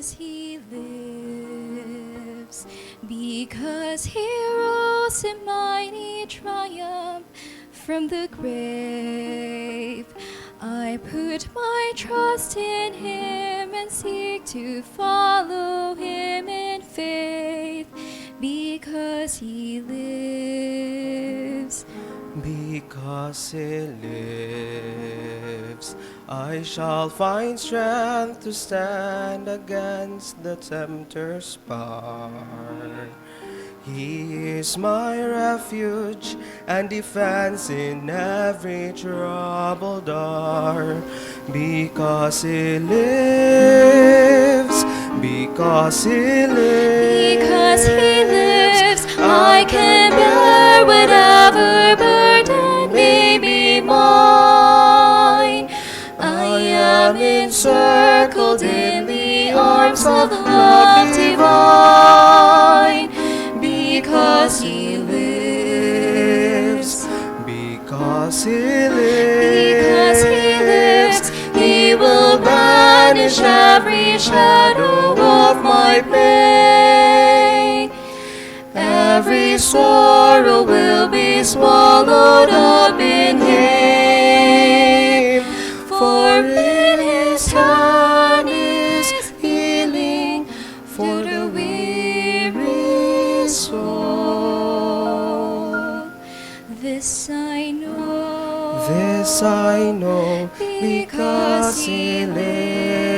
because he lives, because he rose in mighty triumph from the grave. I put my trust in him and seek to follow him in faith, because he lives. Because he lives, I shall find strength to stand against the tempter's power. He is my refuge and defense in every troubled hour. Because he lives, because he lives, Because he lives, I can bear whatever burden may be mine. I am encircled in the arms of love divine. Because he lives, because he lives, because he lives, he will banish every shadow of my pain. Every sorrow will be swallowed up in him, for in his hand is healing for the weary soul. This I know, this I know, because he lives.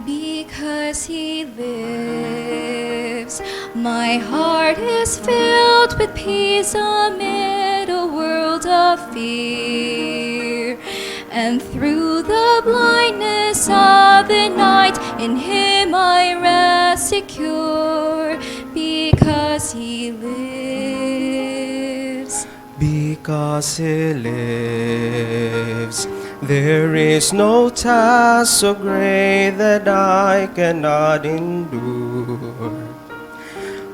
because he lives, my heart is filled with peace amid a world of fear. And through the blindness of the night, in him I rest secure, because he lives. Because he lives, there is no task so great that I cannot endure.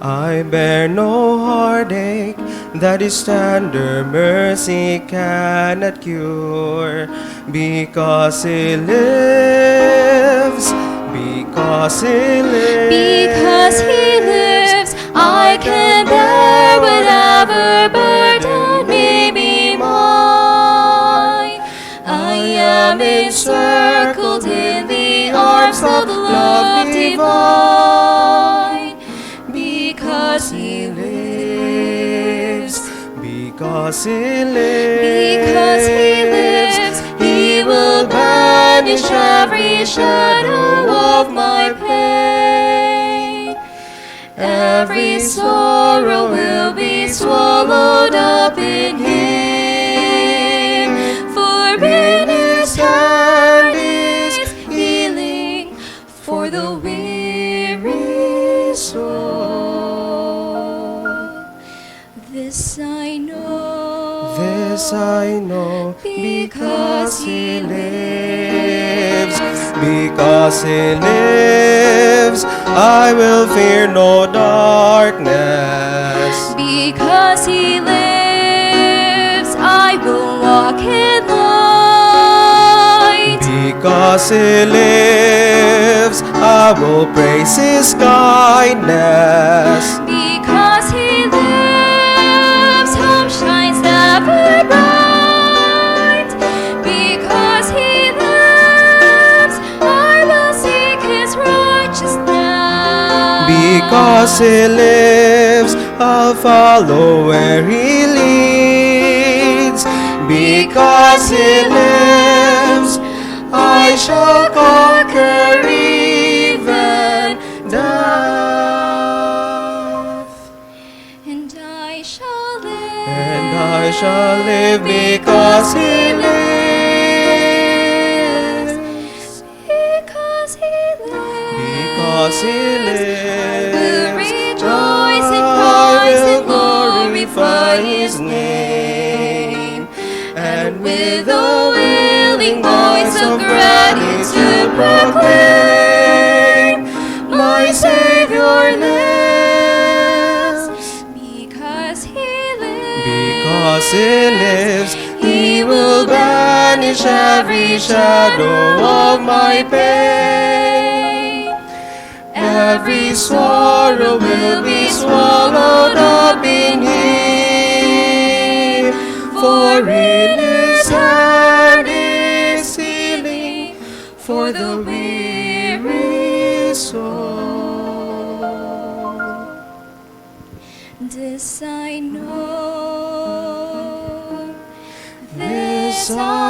I bear no heartache that his tender mercy cannot cure. Because he lives, because he lives, Because he lives, I can bear whatever burden may be mine. I am encircled in the arms of love divine. Because he lives, because he lives, because he lives, he will banish every shadow of my pain. Every sorrow will be swallowed up in him, for in his hand is healing for the weary soul. This I know, this I know, because he lives, because he lives, I will fear no darkness. because he lives, I will walk in light. Because he lives, I will praise his kindness. Because he lives, hope shines ever bright. Because he lives, I will seek his righteousness. Because he lives, I'll follow where he leads. Because he lives, I shall conquer even death. And I shall live. And I shall live because he lives. Because he lives. Because he lives. I will rejoice and praise and glorify his name. And with a willing voice of gratitude proclaim, my Savior lives. sin lives. He will banish every shadow of my pain. Every sorrow will be swallowed up in Him. For in His hand is healing for the weary soul. This I know, this I